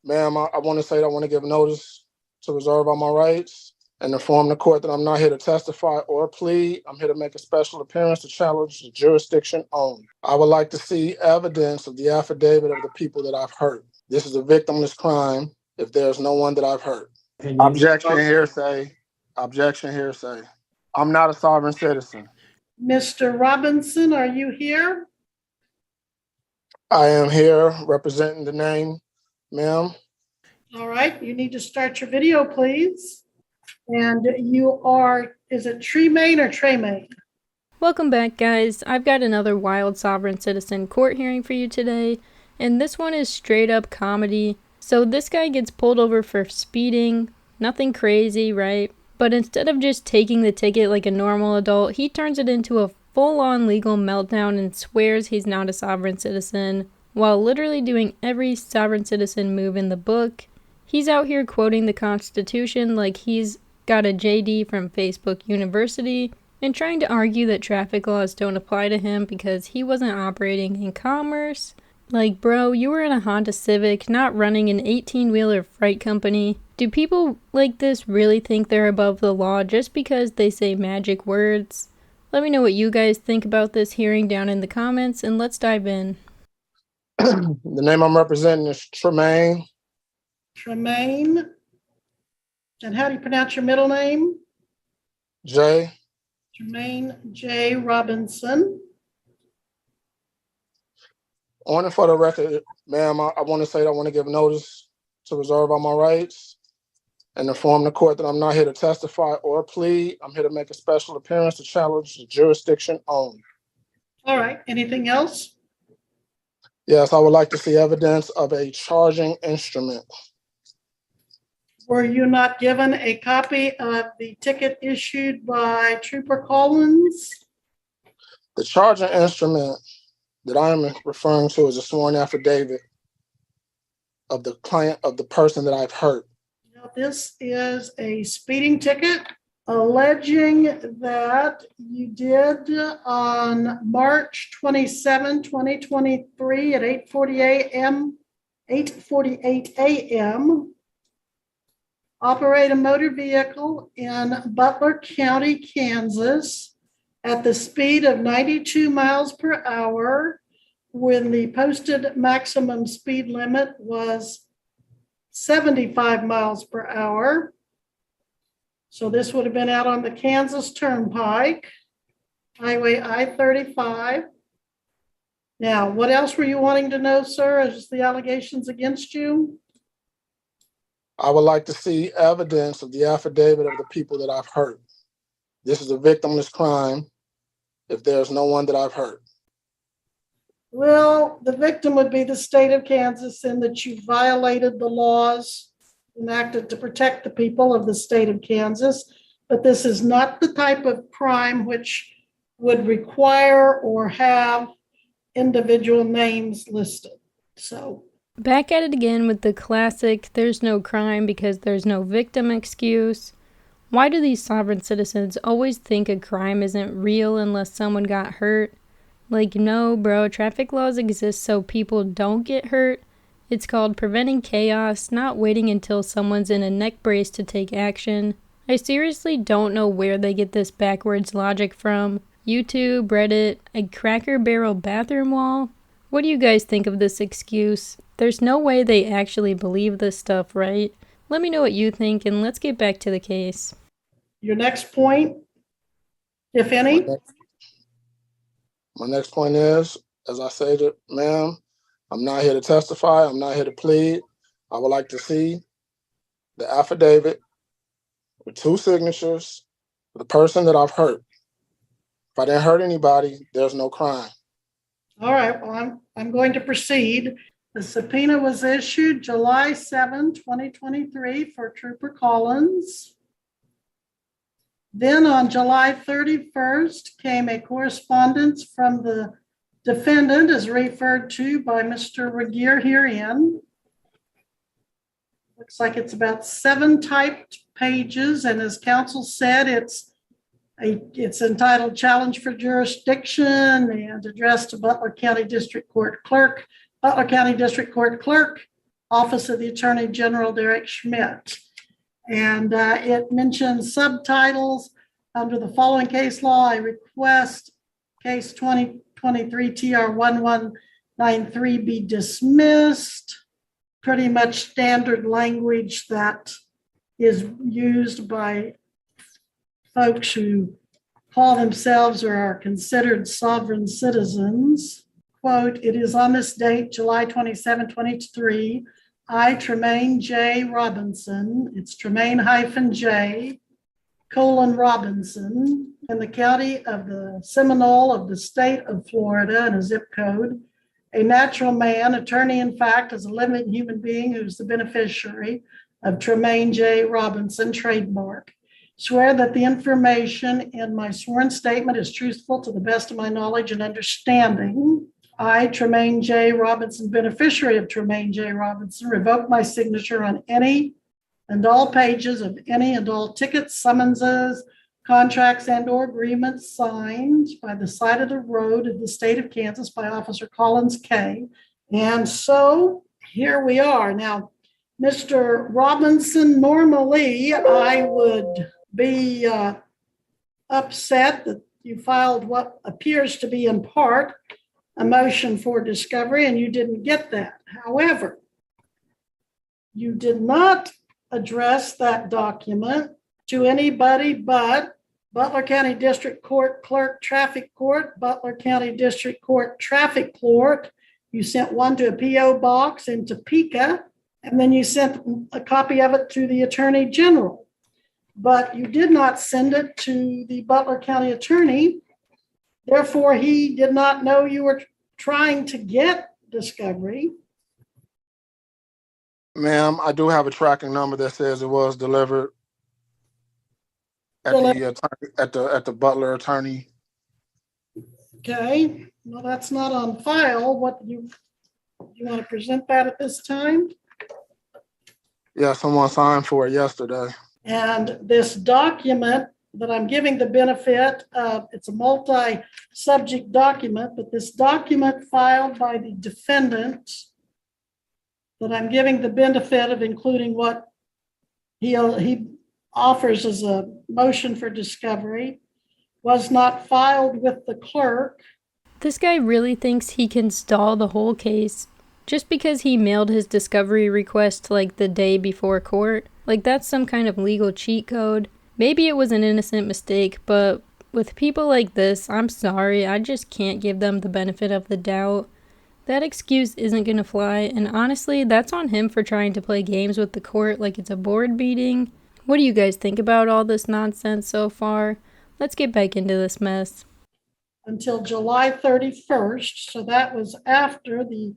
Ma'am, I want to say that I want to give notice to reserve all my rights and inform the court that I'm not here to testify or plead. I'm here to make a special appearance to challenge the jurisdiction only. I would like to see evidence of the affidavit of the people that I've hurt. This is a victimless crime if there's no one that I've hurt. Objection hearsay. Objection hearsay. I'm not a sovereign citizen. Mr. Robinson, are you here? I am here representing the name, ma'am. All right, you need to start your video, please. And you are, is it Tremaine or Tremaine? Welcome back, guys. I've got another wild sovereign citizen court hearing for you today, and this one is straight up comedy. So this guy gets pulled over for speeding, nothing crazy, right? But instead of just taking the ticket like a normal adult, he turns it into a full-on legal meltdown and swears he's not a sovereign citizen, while literally doing every sovereign citizen move in the book. He's out here quoting the Constitution like he's got a JD from Facebook University, and trying to argue that traffic laws don't apply to him because he wasn't operating in commerce. Like, bro, you were in a Honda Civic, not running an 18-wheeler freight company. Do people like this really think they're above the law just because they say magic words? Let me know what you guys think about this hearing down in the comments, and let's dive in. The name I'm representing is Tremaine. Tremaine. And how do you pronounce your middle name? J. Tremaine J. Robinson. On and for the record, ma'am, I want to say that I want to give notice to reserve all my rights and inform the court that I'm not here to testify or plead. I'm here to make a special appearance to challenge the jurisdiction only. All right, anything else? Yes, I would like to see evidence of a charging instrument. Were you not given a copy of the ticket issued by Trooper Collins? The charging instrument that I am referring to is a sworn affidavit of the client, of the person that I've hurt. Now, this is a speeding ticket alleging that you did on March 27, 2023 at 8:48 a.m. operate a motor vehicle in Butler County, Kansas at the speed of 92 miles per hour when the posted maximum speed limit was 75 miles per hour. So this would have been out on the Kansas Turnpike, Highway I-35. Now, what else were you wanting to know, sir, as the allegations against you? I would like to see evidence of the affidavit of the people that I've hurt. This is a victimless crime if there's no one that I've hurt. Well, the victim would be the state of Kansas in that you violated the laws enacted to protect the people of the state of Kansas, but this is not the type of crime which would require or have individual names listed. So back at it again with the classic "there's no crime because there's no victim" excuse. Why do these sovereign citizens always think a crime isn't real unless someone got hurt? Like, no, bro, traffic laws exist so people don't get hurt. It's called preventing chaos, not waiting until someone's in a neck brace to take action. I seriously don't know where they get this backwards logic from. YouTube, Reddit, a Cracker Barrel bathroom wall? What do you guys think of this excuse? There's no way they actually believe this stuff, right? Let me know what you think, and let's get back to the case. your next point, if any? My next point is, as I said, ma'am, I'm not here to testify. I'm not here to plead. I would like to see the affidavit with 2 signatures for the person that I've hurt. If I didn't hurt anybody, there's no crime. All right, well, I'm going to proceed. The subpoena was issued July 7, 2023 for Trooper Collins. Then on July 31st came a correspondence from the defendant as referred to by Mr. Regier herein. Looks like it's about 7 typed pages, and as counsel said, it's entitled Challenge for Jurisdiction and addressed to Butler County District Court Clerk. Butler County District Court Clerk, Office of the Attorney General, Derek Schmidt. And it mentions subtitles under the following case law. I request case 2023 TR 1193 be dismissed. Pretty much standard language that is used by folks who call themselves or are considered sovereign citizens. Quote, it is on this date, July 27, 23, I, Tremaine J. Robinson, it's Tremaine-J, Robinson, in the county of the Seminole of the state of Florida and a zip code, a natural man, attorney in fact, as a living human being who's the beneficiary of Tremaine J. Robinson trademark. Swear that the information in my sworn statement is truthful to the best of my knowledge and understanding. I, Tremaine J. Robinson, beneficiary of Tremaine J. Robinson, revoke my signature on any and all pages of any and all tickets, summonses, contracts, and or agreements signed by the side of the road in the state of Kansas by Officer Collins K. And so here we are. Now, Mr. Robinson, normally I would be upset that you filed what appears to be in part a motion for discovery and you didn't get that. However, you did not address that document to anybody but Butler County District Court Clerk Traffic Court, Butler County District Court Traffic Court. You sent one to a P.O. box in Topeka, and then you sent a copy of it to the Attorney General. But you did not send it to the Butler County Attorney. Therefore, he did not know you were trying to get discovery. Ma'am, I do have a tracking number that says it was delivered at the Butler Attorney. Okay, well, that's not on file. What you want to present that at this time? Yeah, someone signed for it yesterday. And this document that I'm giving the benefit of, it's a multi-subject document, but this document filed by the defendant that I'm giving the benefit of including what he offers as a motion for discovery was not filed with the clerk. This guy really thinks he can stall the whole case just because he mailed his discovery request like the day before court. Like that's some kind of legal cheat code. Maybe it was an innocent mistake, but with people like this, I'm sorry, I just can't give them the benefit of the doubt. That excuse isn't gonna fly, and honestly, that's on him for trying to play games with the court like it's a board meeting. What do you guys think about all this nonsense so far? Let's get back into this mess. Until July 31st, so that was after the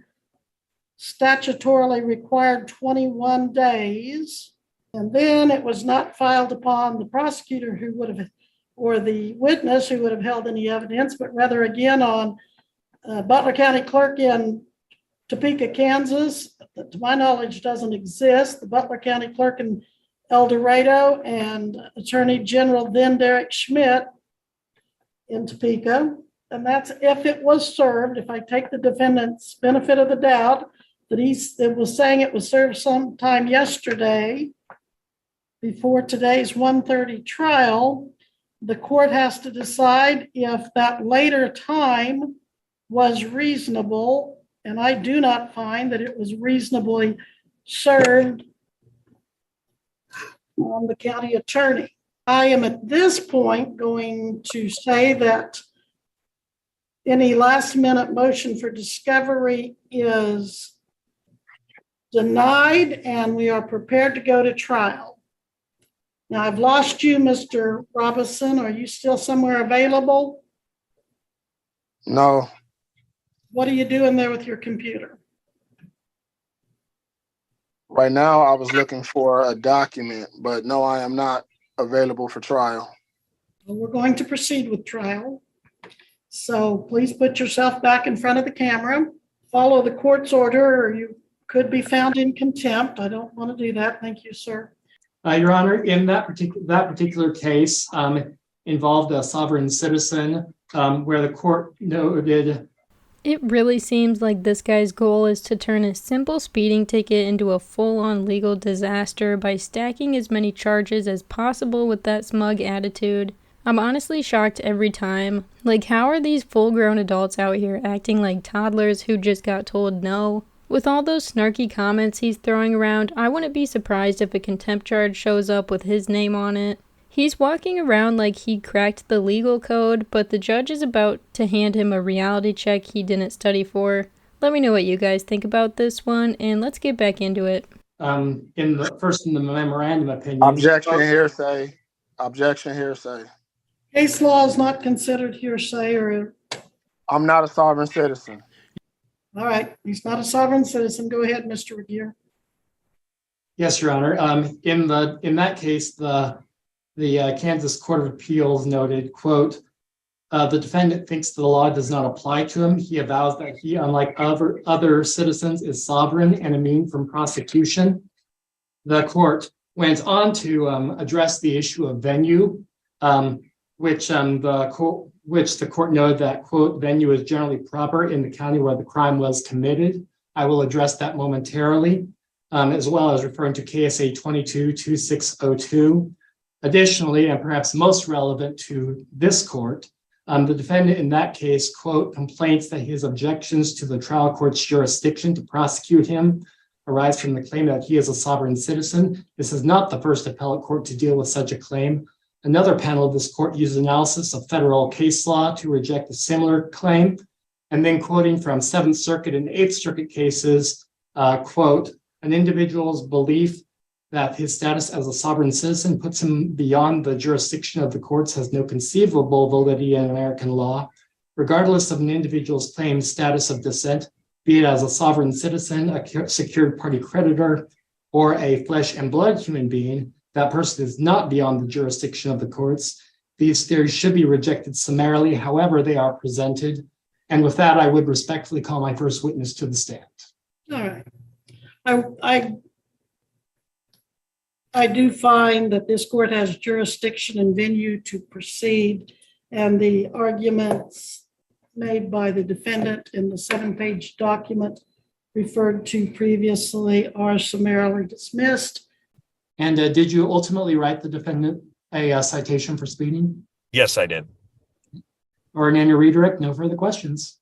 statutorily required 21 days. And then it was not filed upon the prosecutor who would have, or the witness who would have held any evidence, but rather again on Butler County Clerk in Topeka, Kansas, that to my knowledge doesn't exist, the Butler County Clerk in El Dorado, and Attorney General then Derek Schmidt in Topeka. And that's if it was served, if I take the defendant's benefit of the doubt, that it was saying it was served sometime yesterday before today's 1:30 trial, the court has to decide if that later time was reasonable, and I do not find that it was reasonably served on the county attorney. I am at this point going to say that any last minute motion for discovery is denied and we are prepared to go to trial. Now I've lost you, Mr. Robinson. Are you still somewhere available? No. What are you doing there with your computer? Right now, I was looking for a document, but no, I am not available for trial. Well, we're going to proceed with trial. So please put yourself back in front of the camera. Follow the court's order or you could be found in contempt. I don't want to do that. Thank you, sir. Your Honor, in that particular case involved a sovereign citizen where the court noted. It really seems like this guy's goal is to turn a simple speeding ticket into a full-on legal disaster by stacking as many charges as possible with that smug attitude. I'm honestly shocked every time. Like, how are these full-grown adults out here acting like toddlers who just got told no? With all those snarky comments he's throwing around, I wouldn't be surprised if a contempt charge shows up with his name on it. He's walking around like he cracked the legal code, but the judge is about to hand him a reality check he didn't study for. Let me know what you guys think about this one, and let's get back into it. In the memorandum opinion. Objection, hearsay. Objection, hearsay. Case law is not considered hearsay or, I'm not a sovereign citizen. all right, he's not a sovereign citizen. Go ahead, Mr. Regier. Yes, Your Honor. In that case, the Kansas Court of Appeals noted, quote, the defendant thinks the law does not apply to him. He avows that he, unlike other citizens, is sovereign and immune from prosecution. The court went on to address the issue of venue, which the court noted that, quote, venue is generally proper in the county where the crime was committed. I will address that momentarily, as well as referring to KSA 22-2602. Additionally, and perhaps most relevant to this court, the defendant in that case, quote, complains that his objections to the trial court's jurisdiction to prosecute him arise from the claim that he is a sovereign citizen. This is not the first appellate court to deal with such a claim. Another panel of this court used analysis of federal case law to reject a similar claim. And then quoting from Seventh Circuit and Eighth Circuit cases, quote, an individual's belief that his status as a sovereign citizen puts him beyond the jurisdiction of the courts has no conceivable validity in American law, regardless of an individual's claimed status of descent, be it as a sovereign citizen, a secured party creditor, or a flesh and blood human being. That person is not beyond the jurisdiction of the courts. These theories should be rejected summarily, however they are presented. And with that, I would respectfully call my first witness to the stand. All right. I do find that this court has jurisdiction and venue to proceed, and the arguments made by the defendant in the 7-page document referred to previously are summarily dismissed. And did you ultimately write the defendant a citation for speeding? Yes, I did. Or an annual redirect? No further questions.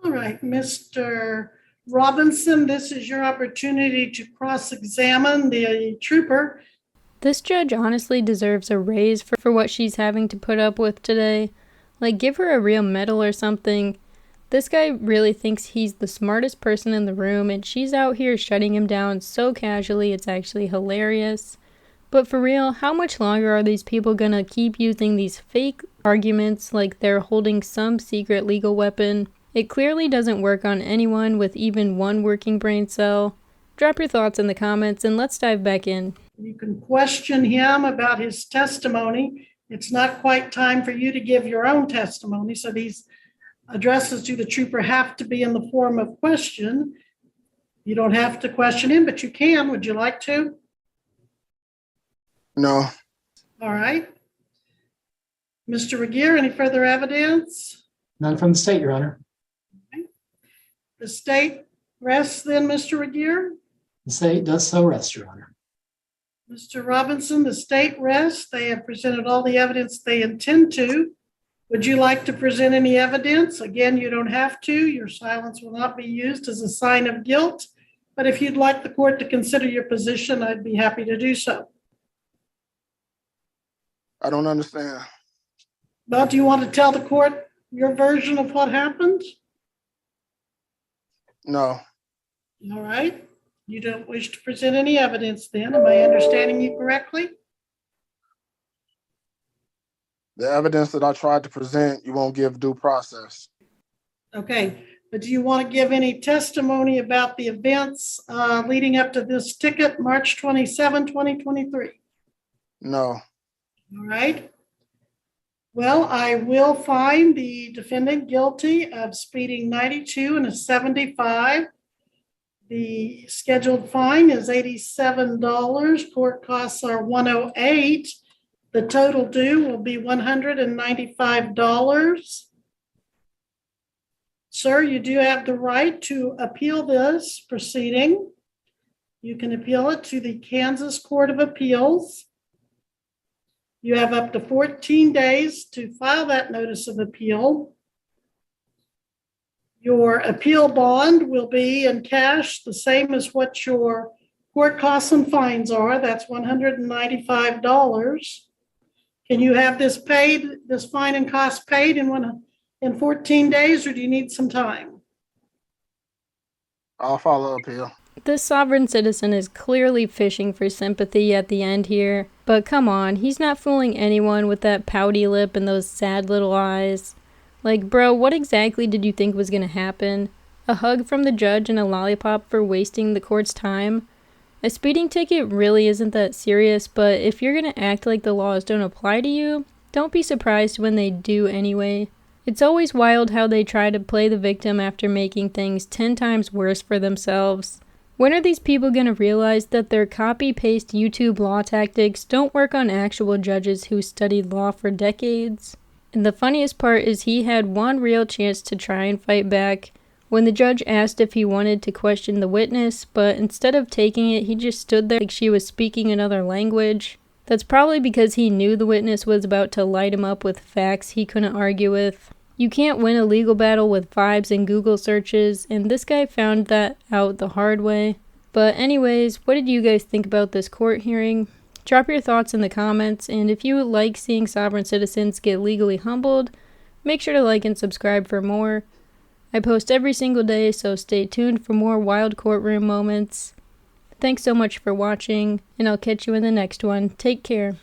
All right, Mr. Robinson, this is your opportunity to cross-examine the trooper. This judge honestly deserves a raise for what she's having to put up with today. Like, give her a real medal or something. This guy really thinks he's the smartest person in the room, and she's out here shutting him down so casually it's actually hilarious. But for real, how much longer are these people gonna keep using these fake arguments like they're holding some secret legal weapon? It clearly doesn't work on anyone with even one working brain cell. Drop your thoughts in the comments and let's dive back in. You can question him about his testimony. It's not quite time for you to give your own testimony, so these addresses to the trooper have to be in the form of question. You don't have to question him, but you can. Would you like to? No. All right. Mr. Regier, any further evidence? None from the state, Your Honor. Okay. The state rests then, Mr. Regier? The state does so rest, Your Honor. Mr. Robinson, the state rests. They have presented all the evidence they intend to. Would you like to present any evidence? Again, you don't have to. Your silence will not be used as a sign of guilt. But if you'd like the court to consider your position, I'd be happy to do so. I don't understand. Well, do you want to tell the court your version of what happened? No. All right. You don't wish to present any evidence then. Am I understanding you correctly? The evidence that I tried to present, you won't give due process. Okay. But do you want to give any testimony about the events leading up to this ticket, March 27, 2023? No. All right. Well, I will find the defendant guilty of speeding 92 and a 75. The scheduled fine is $87. Court costs are $108. The total due will be $195. Sir, you do have the right to appeal this proceeding. You can appeal it to the Kansas Court of Appeals. You have up to 14 days to file that notice of appeal. Your appeal bond will be in cash, the same as what your court costs and fines are. That's $195. Can you have this paid, this fine and cost paid in 14 days, or do you need some time? I'll follow appeal. This sovereign citizen is clearly fishing for sympathy at the end here, but come on, he's not fooling anyone with that pouty lip and those sad little eyes. Like, bro, what exactly did you think was gonna happen? A hug from the judge and a lollipop for wasting the court's time? A speeding ticket really isn't that serious, but if you're gonna act like the laws don't apply to you, don't be surprised when they do anyway. It's always wild how they try to play the victim after making things 10 times worse for themselves. When are these people going to realize that their copy-paste YouTube law tactics don't work on actual judges who studied law for decades? And the funniest part is he had one real chance to try and fight back when the judge asked if he wanted to question the witness, but instead of taking it, he just stood there like she was speaking another language. That's probably because he knew the witness was about to light him up with facts he couldn't argue with. You can't win a legal battle with vibes and Google searches, and this guy found that out the hard way. But anyways, what did you guys think about this court hearing? Drop your thoughts in the comments, and if you like seeing sovereign citizens get legally humbled, make sure to like and subscribe for more. I post every single day, so stay tuned for more wild courtroom moments. Thanks so much for watching, and I'll catch you in the next one. Take care.